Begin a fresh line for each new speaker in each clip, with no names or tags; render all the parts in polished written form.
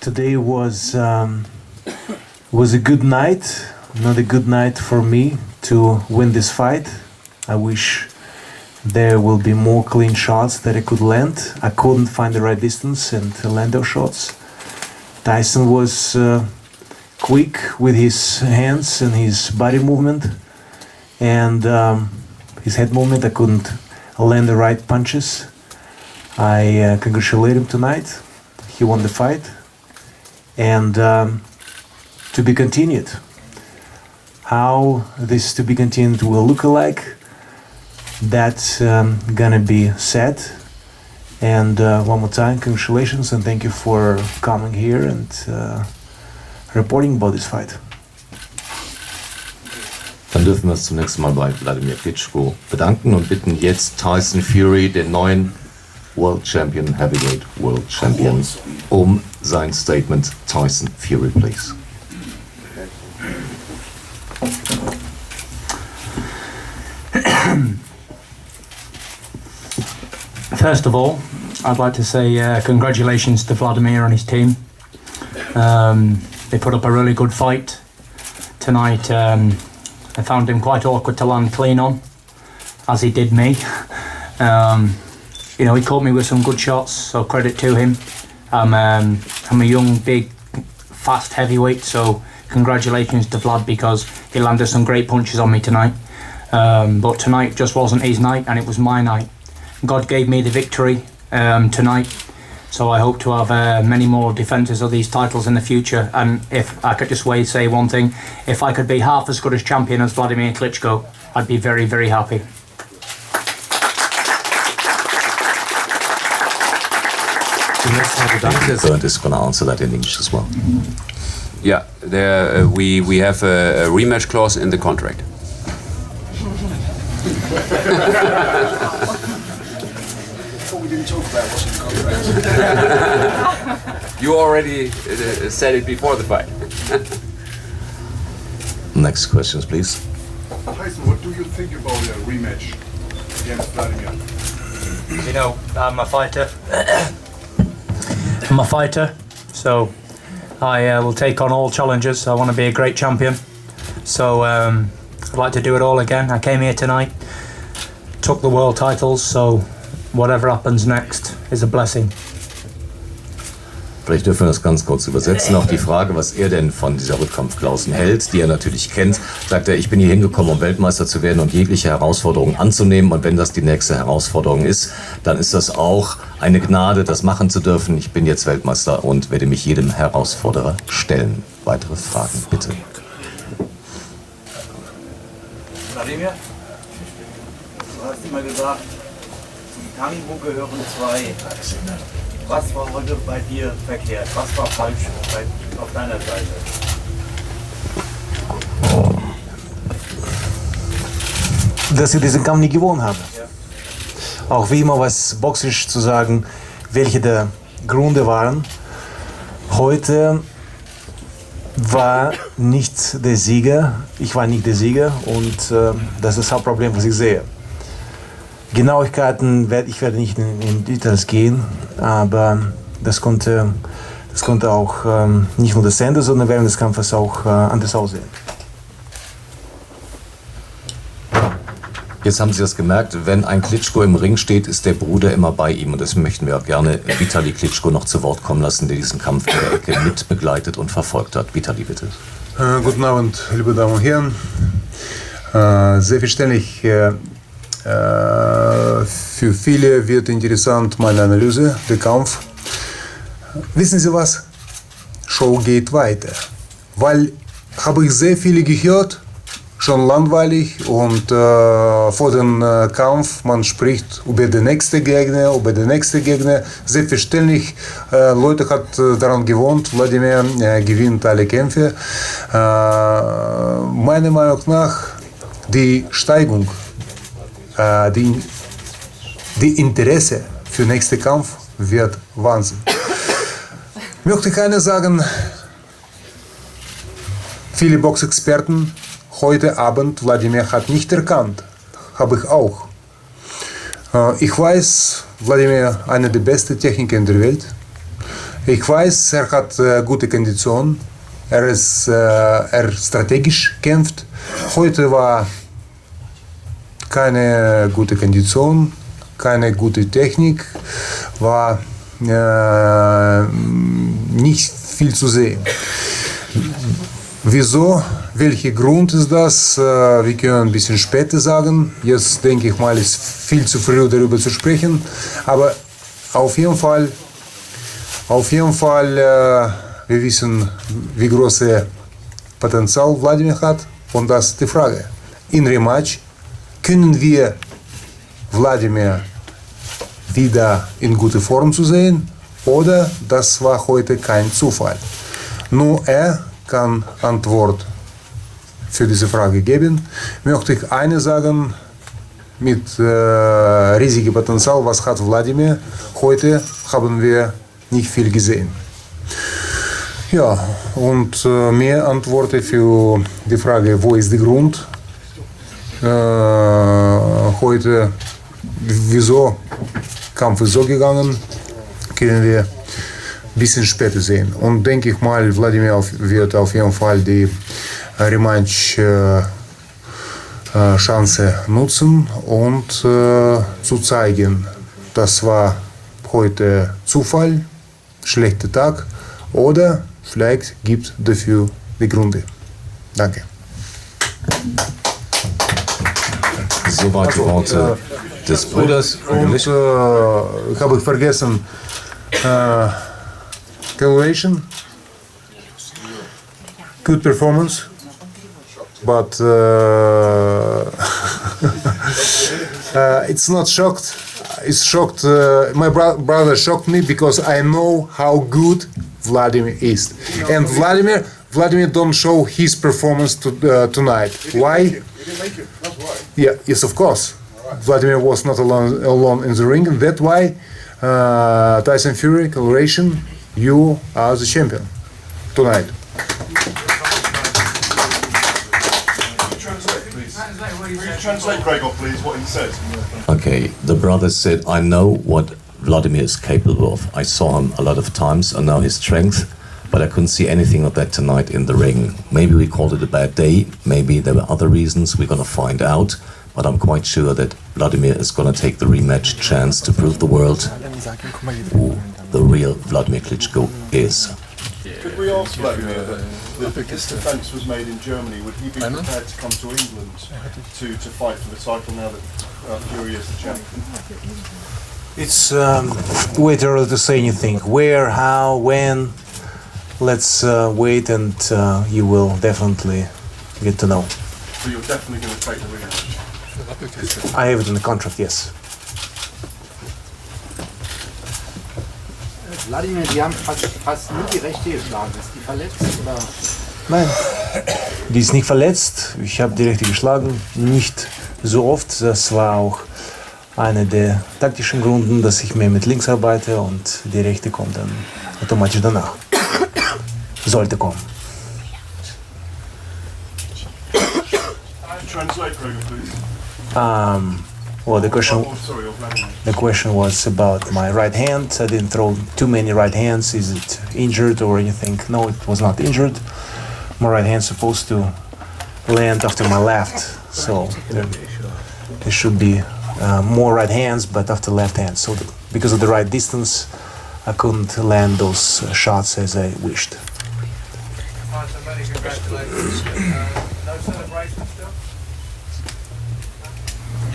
today was a good night, not a good night for me to win this fight. I wish there will be more clean shots that I could land. I couldn't find the right distance and land those shots. Tyson was quick with his hands and his body movement, and his head movement. I couldn't land the right punches. I congratulate him tonight. He won the fight, and to be continued. How this to be continued will look like, that's gonna be said. And one more time, congratulations and thank you for coming here and reporting about this fight.
Dann dürfen wir uns zunächst mal bei Wladimir Klitschko bedanken und bitten jetzt Tyson Fury, den neuen World Champion, Heavyweight World Champion, um sein Statement. Tyson Fury, please.
First of all, I'd like to say congratulations to Wladimir and his team. They put up a really good fight tonight. I found him quite awkward to land clean on, as he did me. You know, he caught me with some good shots, so credit to him. I'm a young, big, fast heavyweight, so congratulations to Vlad because he landed some great punches on me tonight. But tonight just wasn't his night, and it was my night. God gave me the victory tonight, so I hope to have many more defences of these titles in the future. And if I could just say one thing, if I could be half as good as champion as Wladimir Klitschko, I'd be very, very happy.
Bernd is going to answer that in English as well.
Yeah, we have a rematch clause in the contract.
We didn't talk about what's in the contract.
You already said it before the fight.
Next questions, please.
Tyson, what do you think about a rematch against Wladimir?
You know, I'm a fighter. I'm a fighter, so I will take on all challenges. I want to be a great champion, so I'd like to do it all again. I came here tonight, took the world titles, so whatever happens next is a blessing.
Vielleicht dürfen wir das ganz kurz übersetzen. Auf die Frage, was er denn von dieser Rückkampfklausel hält, die er natürlich kennt, sagt er, ich bin hier hingekommen, um Weltmeister zu werden und jegliche Herausforderungen anzunehmen. Und wenn das die nächste Herausforderung ist, dann ist das auch eine Gnade, das machen zu dürfen. Ich bin jetzt Weltmeister und werde mich jedem Herausforderer stellen. Weitere Fragen, bitte.
Wladimir, du hast immer gesagt, zum Tango gehören zwei. Was war heute bei dir verkehrt? Was war falsch auf deiner Seite?
Dass ich diesen Kampf nie gewonnen habe. Ja. Auch wie immer was boxisch zu sagen, welche der Gründe waren. Heute war nicht der Sieger, ich war nicht der Sieger und das ist das Hauptproblem, was ich sehe. Genauigkeiten ich werde nicht in Details gehen, aber das konnte auch nicht nur das Ende, sondern während des Kampfes auch anders aussehen.
Jetzt haben Sie das gemerkt, wenn ein Klitschko im Ring steht, ist der Bruder immer bei ihm. Und deswegen möchten wir auch gerne Vitali Klitschko noch zu Wort kommen lassen, der diesen Kampf in der Ecke mit begleitet und verfolgt hat. Vitali, bitte.
Guten Abend, liebe Damen und Herren. Selbstverständlich, für viele wird interessant meine Analyse, der Kampf. Wissen Sie was? Show geht weiter. Weil habe ich sehr viele gehört, schon langweilig und vor dem Kampf, man spricht über den nächsten Gegner, Selbstverständlich, Leute hat daran gewohnt, Wladimir gewinnt alle Kämpfe. Meiner Meinung nach, die Steigung, die Interesse für den nächsten Kampf wird Wahnsinn. Möchte ich eines sagen, viele Boxexperten heute Abend, Wladimir hat nicht erkannt, habe ich auch. Ich weiß, Wladimir, einer der besten Techniker in der Welt. Ich weiß, er hat gute Kondition. Er strategisch kämpft. Heute war keine gute Kondition, keine gute Technik, war nicht viel zu sehen. Wieso? Welcher Grund ist das? Wir können ein bisschen später sagen. Jetzt denke ich mal, ist viel zu früh darüber zu sprechen. Aber auf jeden Fall, wir wissen, wie großes Potenzial Wladimir hat. Und das ist die Frage. In Rematch können wir Wladimir wieder in guter Form zu sehen oder das war heute kein Zufall. Nur er kann Antwort für diese Frage geben. Möchte ich eine sagen, mit riesigem Potenzial, was hat Wladimir? Heute haben wir nicht viel gesehen. Ja, und mehr Antworten für die Frage, wo ist der Grund? Heute, wieso Kampf ist so gegangen, können wir ein bisschen später sehen. Und denke ich mal, Wladimir wird auf jeden Fall die Rematch-Chance nutzen und zu zeigen, das war heute Zufall, schlechter Tag oder vielleicht gibt es dafür die Gründe. Danke.
Soweit die Worte des Bruders.
Und habe ich vergessen, coloration, good performance, but it's not shocked. It's shocked. My brother shocked me because I know how good Wladimir is, and Wladimir don't show his performance tonight. Why?
He didn't make it. That's why.
Yeah, yes, of course. Wladimir was not alone in the ring, and that's why Tyson Fury, coloration, you are the champion tonight.
Translate, Gregor, please, what he said.
Okay, the brother said, I know what Wladimir is capable of. I saw him a lot of times, I know his strength, but I couldn't see anything of that tonight in the ring. Maybe we called it a bad day, maybe there were other reasons, we're gonna find out, but I'm quite sure that Wladimir is gonna take the rematch chance to prove the world who the real Wladimir Klitschko is.
Could we ask Wladimir that if this defence was made in Germany, would he be prepared to come to England to fight for the title now that Fury is the champion?
It's way too early to say anything. Where, how, when? Let's wait and you will definitely get to know.
So you're definitely going to take the rematch?
I have it in the contract, yes.
Wladimir, die haben fast nie die Rechte geschlagen. Ist die verletzt oder?
Nein, die ist nicht verletzt. Ich habe die Rechte geschlagen, nicht so oft. Das war auch einer der taktischen Gründe, dass ich mehr mit links arbeite und die Rechte kommt dann automatisch danach. Sollte kommen.
Translate, Gregor, please.
Well, the question
Wladimir.
was about my right hand. I didn't throw too many right hands. Is it injured or anything? No, it was not injured. My right hand's supposed to land after my left, so there should be more right hands, but after left hand. So because of the right distance, I couldn't land those shots as I wished.
Many congratulations. No celebration still?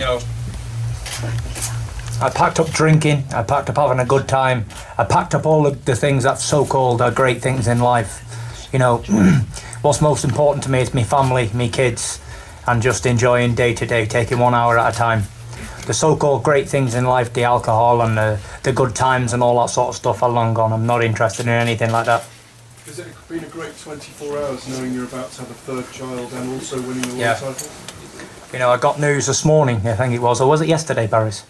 No. I packed up drinking, I packed up having a good time, I packed up all the things that so-called are great things in life. You know, what's most important to me is my family, my kids, and just enjoying day to day, taking 1 hour at a time. The so-called great things in life, the alcohol and the good times and all that sort of stuff are long gone. I'm not interested in anything like that.
Has it been a great 24 hours knowing you're about to have a third child and also winning the world
Yeah.
title?
You know, I got news this morning, I think it was, or was it yesterday, Paris?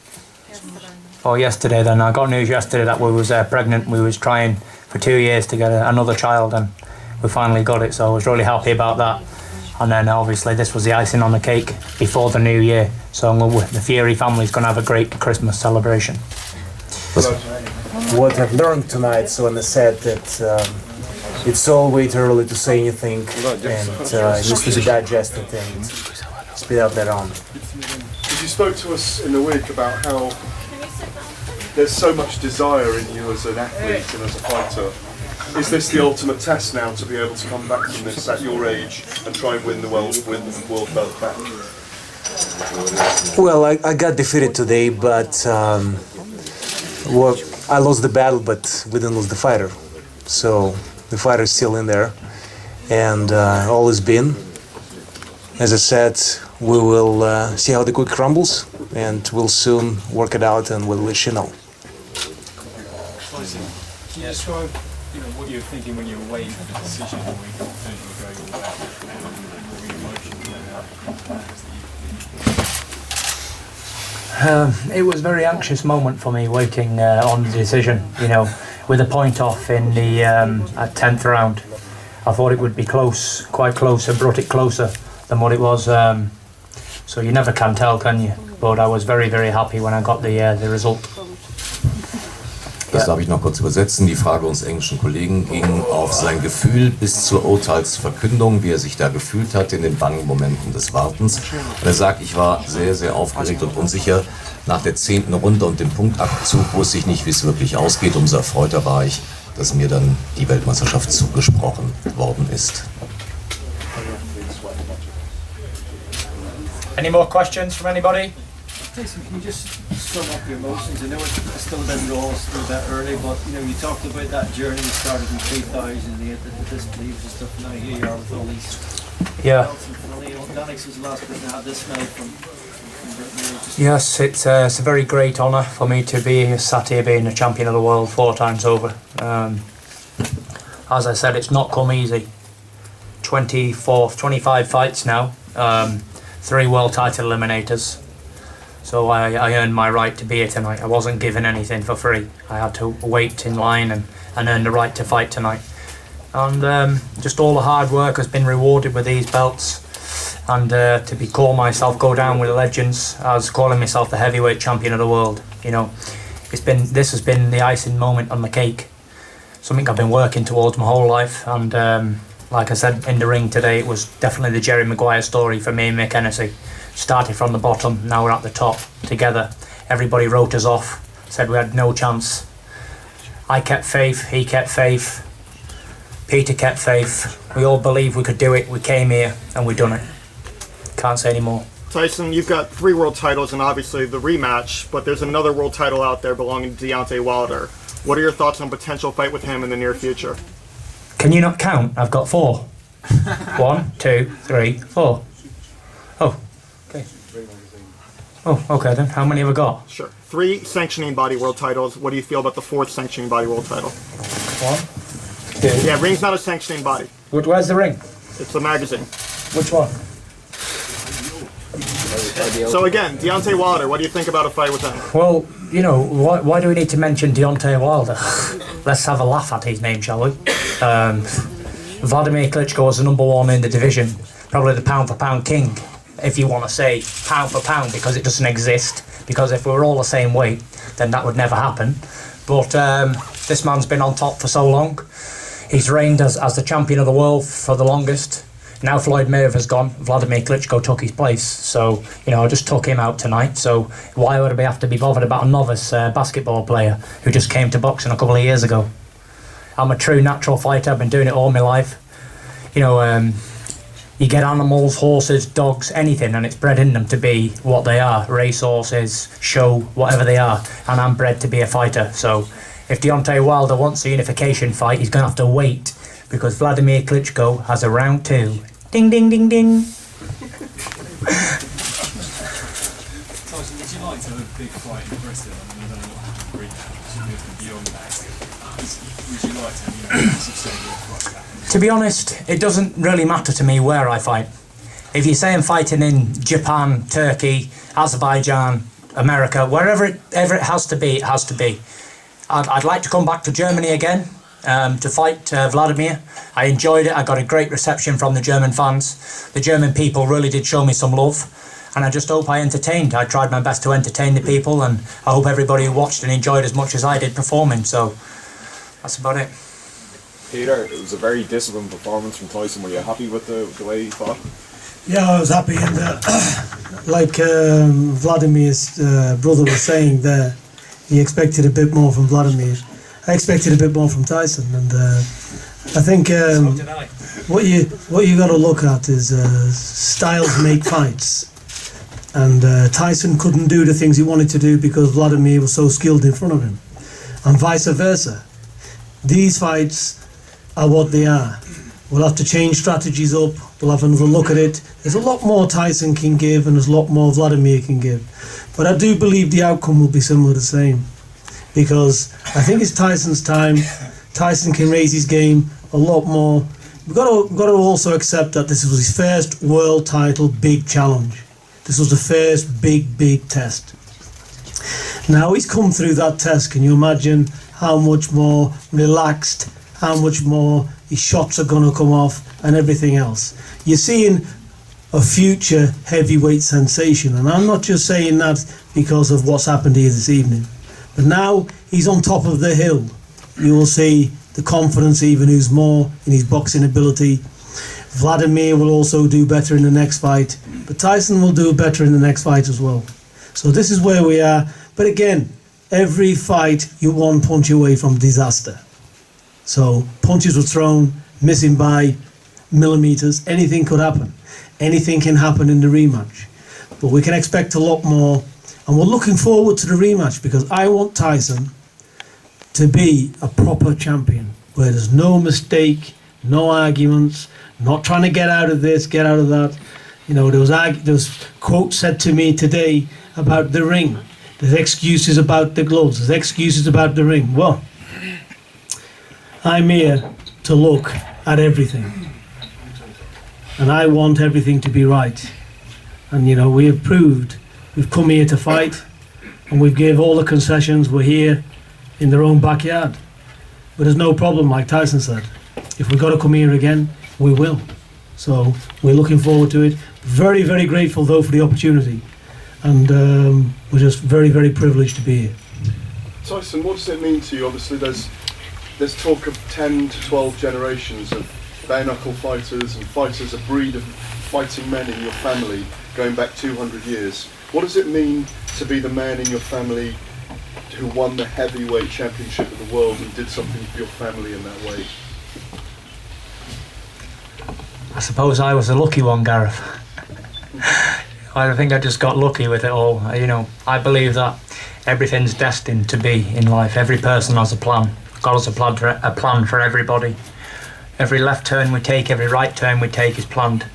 Oh, yesterday then. I got news yesterday that we was pregnant. We was trying for 2 years to get another child and we finally got it, so I was really happy about that. And then obviously this was the icing on the cake before the new year. So the Fury family's going to have a great Christmas celebration.
what I've learned tonight. So when I said that it's all way too early to say anything, and it needs to be digested and spit out later on.
You spoke to us in the week about how there's so much desire in you as an athlete and as a fighter. Is this the ultimate test now to be able to come back from this at your age and try and win the world belt back?
Well, I got defeated today, but well, I lost the battle, but we didn't lose the fighter. So the fighter is still in there, and always been. As I said, we will see how the cookie crumbles, and we'll soon work it out, and we'll let you know.
Can you describe, what you were thinking when you were waiting for the decision, when you were going all out, what were your emotions?
It was a very anxious moment for me waiting on the decision, with a point off in the at 10th round. I thought it would be close, quite close, and brought it closer than what it was. So you never can tell, can you? But I was very, very happy when I got the result.
Das darf ich noch kurz übersetzen. Die Frage unseres englischen Kollegen ging auf sein Gefühl bis zur Urteilsverkündung, wie er sich da gefühlt hat in den bangen Momenten des Wartens. Und er sagt, ich war sehr, sehr aufgeregt und unsicher. Nach der 10. Runde und dem Punktabzug wusste ich nicht, wie es wirklich ausgeht. Umso erfreuter war ich, dass mir dann die Weltmeisterschaft zugesprochen worden ist.
Any more questions from anybody?
Tyson, can you just sum up your emotions? I know it's still a bit raw, still a bit early, but you talked about that journey you started in 2000, the disbeliefs and stuff. Now here you are with all these belts and finally, Lennox was the last person to have this medal from Britain.
Yes, it's a very great honour for me to be sat here being a champion of the world 4 times over. As I said, it's not come easy. 25 fights now, 3 world title eliminators. So I earned my right to be here tonight. I wasn't given anything for free. I had to wait in line and earn the right to fight tonight. And just all the hard work has been rewarded with these belts. And to go down with the legends, I was calling myself the heavyweight champion of the world. This has been the icing moment on the cake. Something I've been working towards my whole life. And like I said in the ring today, it was definitely the Jerry Maguire story for me and Mick Hennessy. Started from the bottom, now we're at the top together. Everybody wrote us off, said we had no chance. I kept faith, he kept faith, Peter kept faith. We all believed we could do it. We came here and we done it. Can't say any more.
Tyson, you've got 3 world titles and obviously the rematch, but there's another world title out there belonging to Deontay Wilder. What are your thoughts on potential fight with him in the near future?
Can you not count? I've got 4. 1, 2, 3, 4. Oh. Oh, okay then. How many have I got?
Sure. 3 sanctioning body world titles. What do you feel about the 4th sanctioning body world title?
1, 2.
Yeah, ring's not a sanctioning body.
Where's the ring?
It's the magazine.
Which one?
So again, Deontay Wilder, what do you think about a fight with him?
Well, why do we need to mention Deontay Wilder? Let's have a laugh at his name, shall we? Wladimir Klitschko was the #1 in the division, probably the pound-for-pound king, if you want to say pound for pound, because it doesn't exist, because if we were all the same weight, then that would never happen. But this man's been on top for so long. He's reigned as the champion of the world for the longest. Now Floyd Mayweather's gone, Wladimir Klitschko took his place. So, I just took him out tonight. So why would I have to be bothered about a novice basketball player who just came to boxing a couple of years ago? I'm a true natural fighter. I've been doing it all my life. You get animals, horses, dogs, anything, and it's bred in them to be what they are. Racehorses, show, whatever they are. And I'm bred to be a fighter. So if Deontay Wilder wants a unification fight, he's going to have to wait, because Wladimir Klitschko has a round 2. Ding, ding, ding, ding.
Tyson, would you like to have a big fight in Bristol? I don't know what happened recently, beyond that. Would you like to have a substantial fight?
To be honest, it doesn't really matter to me where I fight. If you say I'm fighting in Japan, Turkey, Azerbaijan, America, wherever it has to be, it has to be. I'd like to come back to Germany again to fight Wladimir. I enjoyed it. I got a great reception from the German fans. The German people really did show me some love. and I just hope I entertained. I tried my best to entertain the people, and I hope everybody who watched and enjoyed as much as I did performing. So that's about it.
Peter, it was a very disciplined performance from Tyson. Were you happy with the way he fought?
Yeah, I was happy, and like Vladimir's brother was saying there, he expected a bit more from Wladimir. I expected a bit more from Tyson, and I think what you got to look at is styles make fights, and Tyson couldn't do the things he wanted to do because Wladimir was so skilled in front of him, and vice versa. These fights are what they are. We'll have to change strategies up. We'll have another look at it. There's a lot more Tyson can give, and there's a lot more Wladimir can give. But I do believe the outcome will be similar the same, because I think it's Tyson's time. Tyson can raise his game a lot more. We've got to also accept that this was his first world title big challenge. This was the first big test. Now he's come through that test. Can you imagine how much more relaxed, how much more his shots are going to come off and everything else? You're seeing a future heavyweight sensation, and I'm not just saying that because of what's happened here this evening, but now he's on top of the hill. You will see the confidence even oozes more in his boxing ability. Wladimir will also do better in the next fight, but Tyson will do better in the next fight as well. So this is where we are. But again, every fight you're one punch away from disaster. So punches were thrown, missing by millimeters. Anything could happen. Anything can happen in the rematch. But we can expect a lot more. And we're looking forward to the rematch, because I want Tyson to be a proper champion, where there's no mistake, no arguments, not trying to get out of this, get out of that. You know, there was quotes said to me today about the ring. There's excuses about the gloves. There's excuses about the ring. Well, I'm here to look at everything, and I want everything to be right. And you know, we have proved we've come here to fight, and we've gave all the concessions. We're here in their own backyard, but there's no problem, like Tyson said. If we've got to come here again, we will. So we're looking forward to it. Very grateful though for the opportunity, and we're just very privileged to be here.
Tyson, what does it mean to you? Obviously there's talk of 10 to 12 generations of bare-knuckle fighters and fighters, a breed of fighting men in your family going back 200 years. What does it mean to be the man in your family who won the heavyweight championship of the world and did something for your family in that way?
I suppose I was a lucky one, Gareth. I think I just got lucky with it all. You know, I believe that everything's destined to be in life. Every person has a plan. God has a plan for everybody. Every left turn we take, every right turn we take is planned.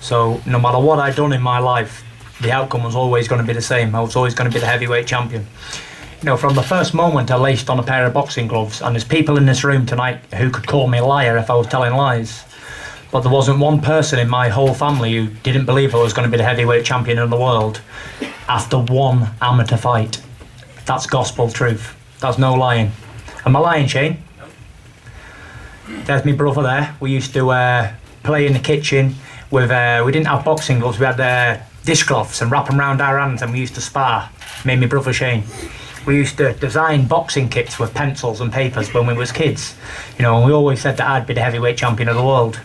So no matter what I'd done in my life, the outcome was always going to be the same. I was always going to be the heavyweight champion. You know, from the first moment I laced on a pair of boxing gloves, and there's people in this room tonight who could call me a liar if I was telling lies, but there wasn't one person in my whole family who didn't believe I was going to be the heavyweight champion in the world after one amateur fight. That's gospel truth. That's no lying. Am I lying, Shane? There's my brother there. We used to play in the kitchen with, we didn't have boxing gloves, we had dishcloths and wrap them around our hands, and we used to spar, me and my brother Shane. We used to design boxing kits with pencils and papers when we was kids. You know, and we always said that I'd be the heavyweight champion of the world.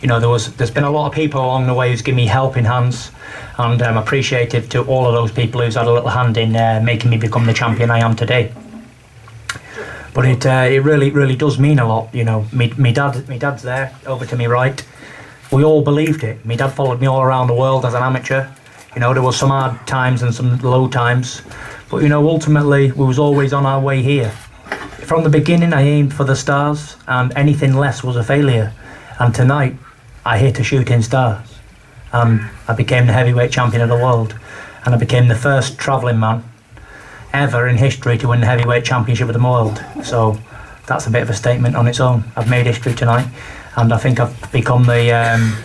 You know, there's been a lot of people along the way who's given me helping hands, and I'm appreciative to all of those people who's had a little hand in making me become the champion I am today. But it really does mean a lot. You know, me dad's there over to me right. We all believed it. My dad followed me all around the world as an amateur. You know, there was some hard times and some low times, but you know, ultimately we was always on our way here. From the beginning I aimed for the stars, and anything less was a failure. And tonight I hit a shooting star. I became the heavyweight champion of the world, and I became the first travelling man ever in history to win the heavyweight championship of the world. So that's a bit of a statement on its own. I've made history tonight, and I think I've become the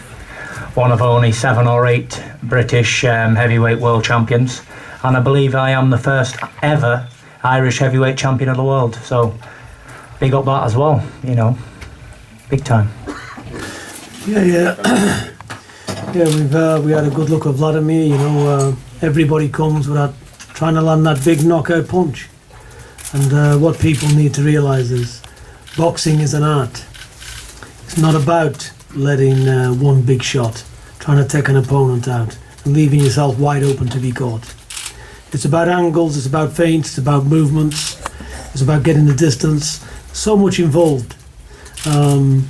one of only 7 or 8 British heavyweight world champions, and I believe I am the first ever Irish heavyweight champion of the world. So big up that as well, you know, big time.
Yeah. Yeah, we had a good look at Wladimir. You know, everybody comes without trying to land that big knockout punch. And what people need to realise is, boxing is an art. It's not about letting one big shot, trying to take an opponent out and leaving yourself wide open to be caught. It's about angles, it's about feints, it's about movements, it's about getting the distance. So much involved. You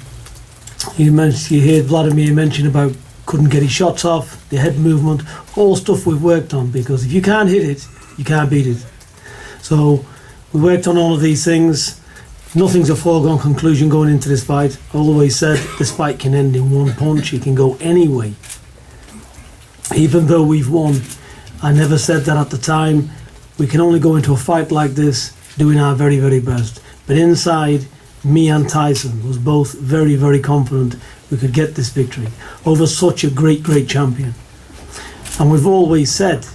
heard Wladimir mention about couldn't get his shots off, the head movement, all stuff we've worked on, because if you can't hit it, you can't beat it. So we worked on all of these things. Nothing's a foregone conclusion going into this fight. I always said this fight can end in one punch. It can go any way. Even though we've won, I never said that at the time. We can only go into a fight like this doing our very, very best. But inside, me and Tyson was both very, very confident we could get this victory over such a great, great champion. And we've always said,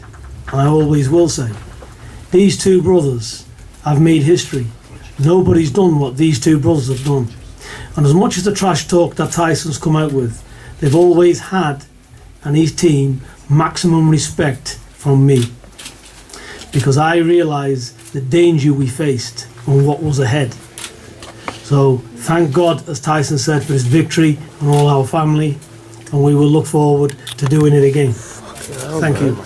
and I always will say, these two brothers have made history. Nobody's done what these two brothers have done. And as much as the trash talk that Tyson's come out with, they've always had, and his team, maximum respect from me. Because I realise the danger we faced and what was ahead. So thank God, as Tyson said, for his victory and all our family, and we will look forward to doing it again. Thank you.